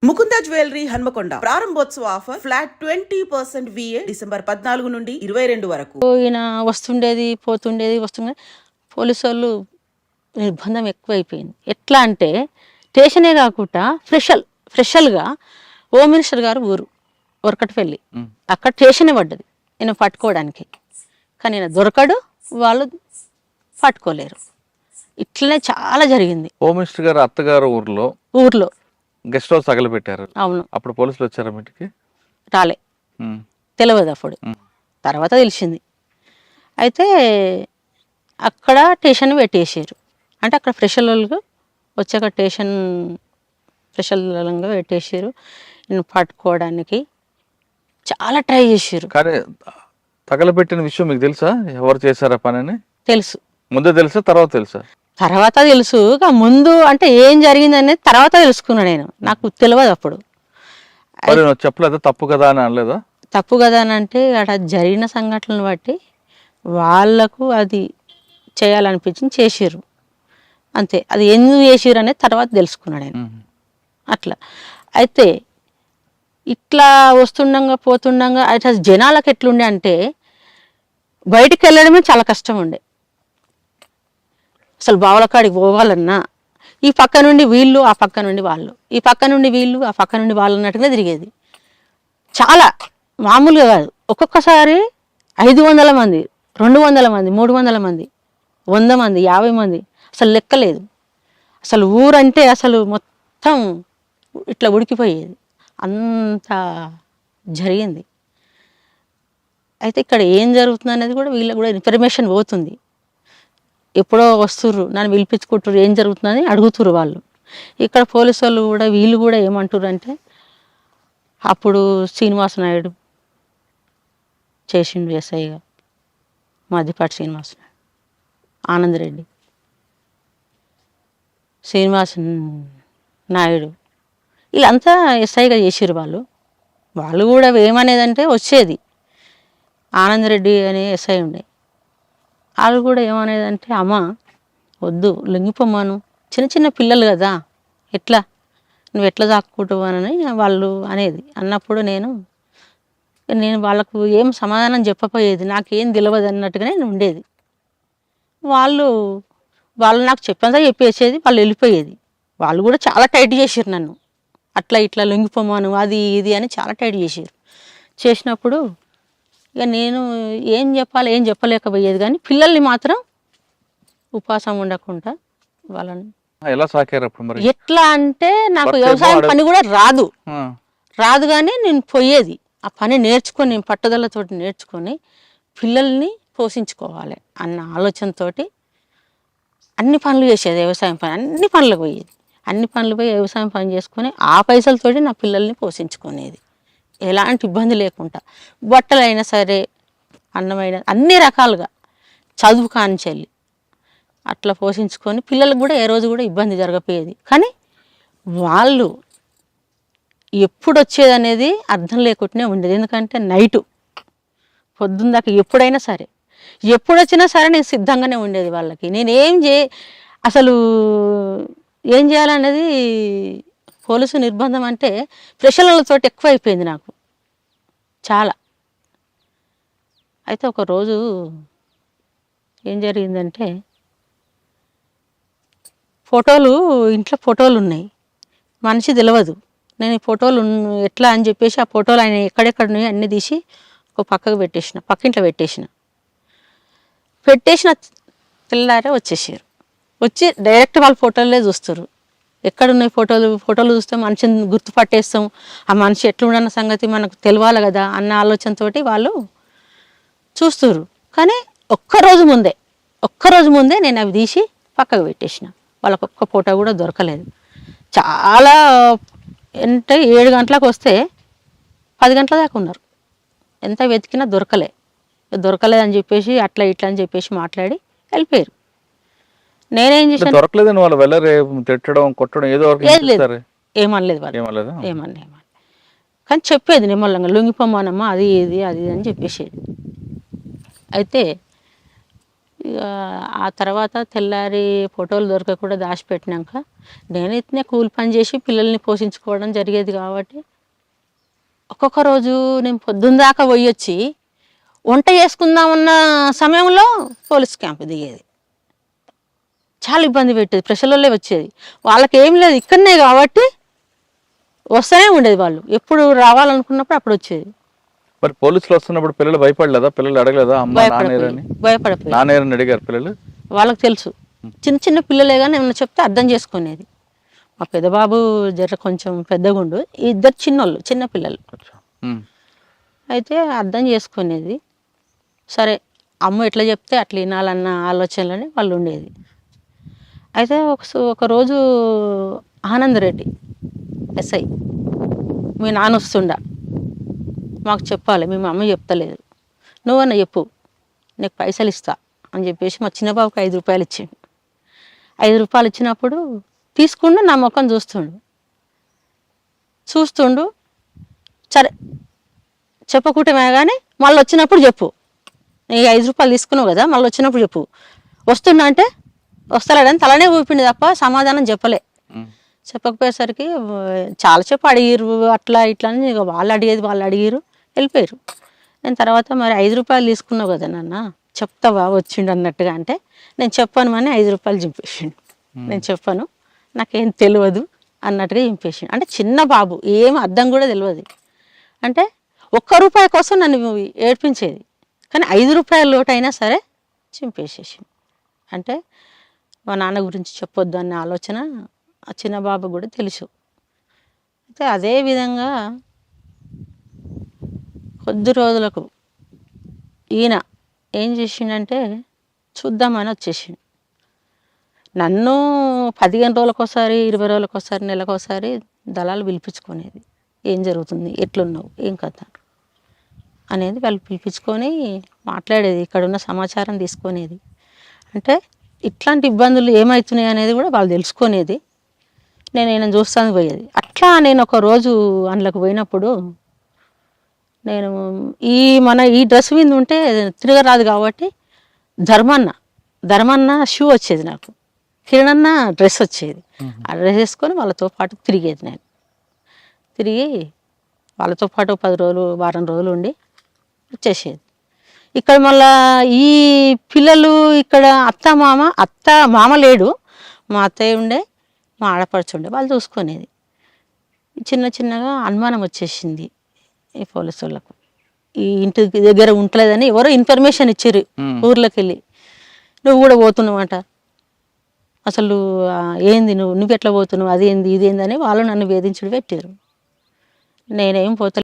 Mukunda jewellery Hanamkonda ప్రారంభోత్సవ offer flat 20% VA December 14 నుండి 22 వరకు. ఈయన వస్తుండేది వస్తుండేది పోలీసు వాళ్ళు నిర్బంధం ఎక్కువైపోయింది. ఎట్లా అంటే స్టేషనే కాకుండా ఫ్రెషల్గా హోమ్ మినిస్టర్ గారు ఊరు వరకట్పల్లి అక్కడ స్టేషనే పడ్డది నేను పట్టుకోవడానికి. కానీ నేను దొరకడు, వాళ్ళు పట్టుకోలేరు. ఇట్లనే చాలా జరిగింది. హోమ్ మినిస్టర్ గారు అత్తగారు ఊర్లో గెస్ట్ హౌస్ తగలబెట్టారు. అవును. అప్పుడు పోలీసులు వచ్చారా మీటికి? రాలే, తెలియదు అప్పుడు. తర్వాత తెలిసింది. అయితే అక్కడ స్టేషన్ పెట్టేసారు. అంటే అక్కడ ఫ్రెషర్లకు వచ్చాక ఫ్రెషర్లంగా పెట్టేసారు. నేను పట్టుకోవడానికి చాలా ట్రై చేసారు. కానీ తగలబెట్టిన విషయం మీకు తెలుసా? ఎవరు చేశారా పని? తెలుసు. ముందే తెలుసా, తర్వాత తెలుసా? తర్వాత తెలుసు. ముందు అంటే ఏం జరిగింది అనేది తర్వాత తెలుసుకున్నా నేను. నాకు తెలియదు అప్పుడు. చెప్పలేదా తప్పు కదా అని అనలేదా? తప్పు కదా అని అంటే అక్కడ జరిగిన సంఘటనలను బట్టి వాళ్ళకు అది చేయాలనిపించింది, చేసిర్రు అంతే. అది ఎందుకు చేసిర్రు అనేది తర్వాత తెలుసుకున్నాడు నేను. అట్లా అయితే ఇట్లా పోతుండగా అయితే జనాలకు ఎట్లుండే అంటే బయటికి వెళ్ళడమే చాలా కష్టం ఉండే. అసలు బావుల కాడికి పోవాలన్నా ఈ పక్క నుండి వీళ్ళు, ఆ పక్క నుండి వాళ్ళు, ఈ పక్క నుండి వీళ్ళు, ఆ పక్క నుండి వాళ్ళు అన్నట్టుగా తిరిగేది. చాలా మామూలుగా కాదు. ఒక్కొక్కసారి 500 మంది, 200 మంది, 300 మంది, 100 మంది, 50 మంది, అసలు లెక్కలేదు. అసలు ఊరంటే అసలు మొత్తం ఇట్లా ఉడికిపోయేది. అంత జరిగింది. అయితే ఇక్కడ ఏం జరుగుతుంది అనేది కూడా వీళ్ళకి కూడా ఇన్ఫర్మేషన్ పోతుంది. ఎప్పుడో వస్తుర్రు, నన్ను పిలిపించుకుంటారు, ఏం జరుగుతుందని అడుగుతురు వాళ్ళు. ఇక్కడ పోలీసు వాళ్ళు కూడా వీళ్ళు కూడా ఏమంటారు అంటే అప్పుడు శ్రీనివాస నాయుడు చేసిండు ఎస్ఐగా, మధ్యపాటి శ్రీనివాస నాయుడు, ఆనందరెడ్డి, శ్రీనివాస నాయుడు వీళ్ళంతా ఎస్ఐగా చేసిరు. వాళ్ళు కూడా ఏమనేదంటే వచ్చేది ఆనందరెడ్డి అనే ఎస్ఐ ఉండే. వాళ్ళు కూడా ఏమనేదంటే అమ్మ వద్దు, లొంగిపోమ్మాను, చిన్న పిల్లలు కదా, నువ్వు ఎట్లా దాక్కుంటావు అని వాళ్ళు అనేది. అన్నప్పుడు నేను వాళ్ళకు ఏం సమాధానం చెప్పపోయేది, నాకేం తెలియదు అన్నట్టుగానే నేను ఉండేది. వాళ్ళు నాకు చెప్పంతా చెప్పేసేది, వాళ్ళు వెళ్ళిపోయేది. వాళ్ళు కూడా చాలా టైట్ చేసారు నన్ను. ఇట్లా లొంగిపోమ్మాను, అది ఇది అని చాలా టైట్ చేసారు. చేసినప్పుడు ఇక నేను ఏం చెప్పలేకపోయేది. కానీ పిల్లల్ని మాత్రం ఉపవాసం ఉండకుండా వాళ్ళని ఎలా సాకారు అప్పుడు మరి? ఎట్లా అంటే నాకు వ్యవసాయం పని కూడా రాదు కానీ నేను పోయేది. ఆ పని నేర్చుకొని, నేను పట్టుదలతోటి నేర్చుకొని పిల్లల్ని పోషించుకోవాలి అన్న ఆలోచనతోటి అన్ని పనులు చేసేది. వ్యవసాయం పని అన్ని పనులకు పోయేది. అన్ని పనులు పోయి వ్యవసాయం పని చేసుకొని ఆ పైసలతోటి నా పిల్లల్ని పోషించుకునేది, ఎలాంటి ఇబ్బంది లేకుండా. బట్టలైనా సరే, అన్నమైన అన్ని రకాలుగా, చదువు కానిచెల్లి అట్లా పోషించుకొని పిల్లలకు కూడా ఏ రోజు కూడా ఇబ్బంది జరగపోయేది. కానీ వాళ్ళు ఎప్పుడు వచ్చేది అనేది అర్థం లేకుండానే ఉండేది. ఎందుకంటే నైటు పొద్దున్న దాకా ఎప్పుడైనా సరే, ఎప్పుడు వచ్చినా సరే నేను సిద్ధంగానే ఉండేది వాళ్ళకి. అసలు ఏం చేయాలనేది పోలీసు నిర్బంధం అంటే ప్రెషర్లతో ఎక్కువ అయిపోయింది నాకు చాలా. అయితే ఒకరోజు ఏం జరిగిందంటే ఇంట్లో ఫోటోలు ఉన్నాయి, మనిషి తెలియదు. నేను ఈ ఫోటోలు ఎట్లా అని చెప్పేసి ఆ ఫోటోలు ఆయన ఎక్కడెక్కడ ఉన్నాయి అన్నీ తీసి ఒక పక్కింట్లో పెట్టేసిన తెల్లారే వచ్చేసారు. వచ్చి డైరెక్ట్ వాళ్ళ ఫోటోలే చూస్తారు. ఎక్కడున్నాయి ఫోటోలు చూస్తే మనిషిని గుర్తుపట్టేస్తాం, ఆ మనిషి ఎట్లుండన్న సంగతి మనకు తెలియాలి కదా అన్న ఆలోచనతో వాళ్ళు చూస్తారు. కానీ ఒక్కరోజు ముందే నేను అవి తీసి పక్కకు పెట్టేసిన. వాళ్ళకు ఒక్క ఫోటో కూడా దొరకలేదు. చాలా అంటే 7 గంటలకు వస్తే 10 గంటల దాకా ఉన్నారు. ఎంత వెతికినా దొరకలేదని చెప్పేసి అట్లా ఇట్లా అని చెప్పేసి మాట్లాడి వెళ్ళిపోయారు. నేనేం చేశాను, దొరకలేదని వాళ్ళు వెళ్ళరే, తిట్టడం కొట్టడం ఏదో ఏమనలేదు వాళ్ళు, ఏమన్నా. కానీ చెప్పేది నిమ్మలంగా, లొంగిపోమానమ్మా అది ఇది అని చెప్పేసేది. అయితే ఇక ఆ తర్వాత తెల్లారి ఫోటోలు దొరకకుండా దాచిపెట్టినాక నేను ఇట్నే కూలి పని చేసి పిల్లల్ని పోషించుకోవడం జరిగేది కాబట్టి ఒక్కొక్క రోజు నేను పొద్దున్న దాకా పోయి వచ్చి వంట చేసుకుందామన్న సమయంలో పోలీస్ క్యాంప్ దిగేది. చాలా ఇబ్బంది పెట్టేది, ప్రజలలోనే వచ్చేది. వాళ్ళకి ఏం లేదు ఇక్కడనే కాబట్టి వస్తూనే ఉండేది. వాళ్ళు ఎప్పుడు రావాలనుకున్నప్పుడు అప్పుడు వచ్చేది. మరి పోలీసులు వస్తున్నప్పుడు పిల్లలు భయపడలేదా? పిల్లలు అడగలేదా అమ్మ నానేరని? భయపడిపోయి నానేరని అడిగారు పిల్లలు? వాళ్ళకి తెలుసు, చిన్న చిన్న పిల్లలే కానీ ఏమన్నా చెప్తే అర్థం చేసుకునేది. మా పెద్దబాబు జర కొంచెం పెద్దగుండు, ఇద్దరు చిన్నోళ్ళు చిన్న పిల్లలు అయితే అర్థం చేసుకునేది. సరే అమ్మ ఎట్లా చెప్తే అట్లా వినాలన్న ఆలోచనలోనే వాళ్ళు ఉండేది. అయితే ఒకరోజు ఆనంద్ రెడ్డి ఎస్ఐ, మీ నాన్న వస్తుండా, మాకు చెప్పాలి, మీ అమ్మ చెప్తలేదు, నువ్వన్నా చెప్పు, నీకు పైసలు ఇస్తా అని చెప్పేసి మా చిన్నబాబుకి 5 రూపాయలు ఇచ్చిండు. 5 రూపాయలు ఇచ్చినప్పుడు తీసుకుండు, నా ముఖం చూస్తుండు. సరే చెప్పకుంటమే కానీ మళ్ళీ వచ్చినప్పుడు చెప్పు, నీ 5 రూపాయలు తీసుకున్నావు కదా, మళ్ళీ వచ్చినప్పుడు చెప్పు. వస్తున్నా అంటే వస్తలేడని తలనే ఊపిండి తప్ప సమాధానం చెప్పలే. చెప్పకపోయేసరికి చాలాసేపు అడిగిరు, అట్లా ఇట్లా అని వాళ్ళు అడిగిరు, వెళ్ళిపోయారు. నేను తర్వాత మరి 5 రూపాయలు తీసుకున్నావు కదా నాన్న, చెప్తావా వచ్చిండు అన్నట్టుగా అంటే నేను చెప్పాను అని 5 రూపాయలు చింపేసిండు. నేను చెప్పాను, నాకేం తెలియదు అన్నట్టుగా చింపేసిండు. అంటే చిన్న బాబు, ఏం అర్థం కూడా తెలియదు. అంటే 1 రూపాయి కోసం నన్ను ఏడ్పించేది, కానీ 5 రూపాయల లోటు అయినా సరే చింపేసేసిండు. అంటే మా నాన్న గురించి చెప్పొద్దు అనే ఆలోచన ఆ చిన్న బాబు కూడా తెలుసు. అయితే అదే విధంగా కొద్ది రోజులకు ఈయన ఏం చేసిండంటే చూద్దామని వచ్చేసిండు. నన్ను 15 రోజులకోసారి 20 రోజులకోసారి నెలకోసారి దళాలు పిలిపించుకునేది. ఏం జరుగుతుంది, ఎట్లున్నావు, ఏం కథ అనేది వాళ్ళు పిలిపించుకొని మాట్లాడేది, ఇక్కడున్న సమాచారం తీసుకునేది. అంటే ఇట్లాంటి ఇబ్బందులు ఏమవుతున్నాయి అనేది కూడా వాళ్ళు తెలుసుకునేది. నేను చూస్తాను పోయేది. అట్లా నేను ఒక రోజు అందులోకి పోయినప్పుడు నేను ఈ డ్రెస్ మీద ఉంటే తిరగరాదు కాబట్టి ధర్మన్న షూ వచ్చేది, నాకు కిరణన్న డ్రెస్ వచ్చేది. ఆ డ్రెస్ వేసుకొని వాళ్ళతో పాటు తిరిగేది. నేను తిరిగి వాళ్ళతో పాటు 10 రోజులు వారం రోజులు ఉండి వచ్చేసేది. ఇక్కడ మళ్ళా ఈ పిల్లలు ఇక్కడ అత్త మామ లేడు, మా అత్తయ్య ఉండే, మా ఆడపడుచు ఉండే, వాళ్ళు చూసుకునేది. చిన్నగా అనుమానం వచ్చేసింది ఈ పోలీసు వాళ్ళకు, ఈ ఇంటి దగ్గర ఉండలేదని ఎవరో ఇన్ఫర్మేషన్ ఇచ్చారు ఊర్లోకి వెళ్ళి. నువ్వు కూడా పోతున్నావంట, అసలు ఏంది నువ్వు ఎట్లా పోతున్నావు, అదేంది ఇదేంది అని వాళ్ళు నన్ను వేధించుడు పెట్టారు. నేనేం పోతలే.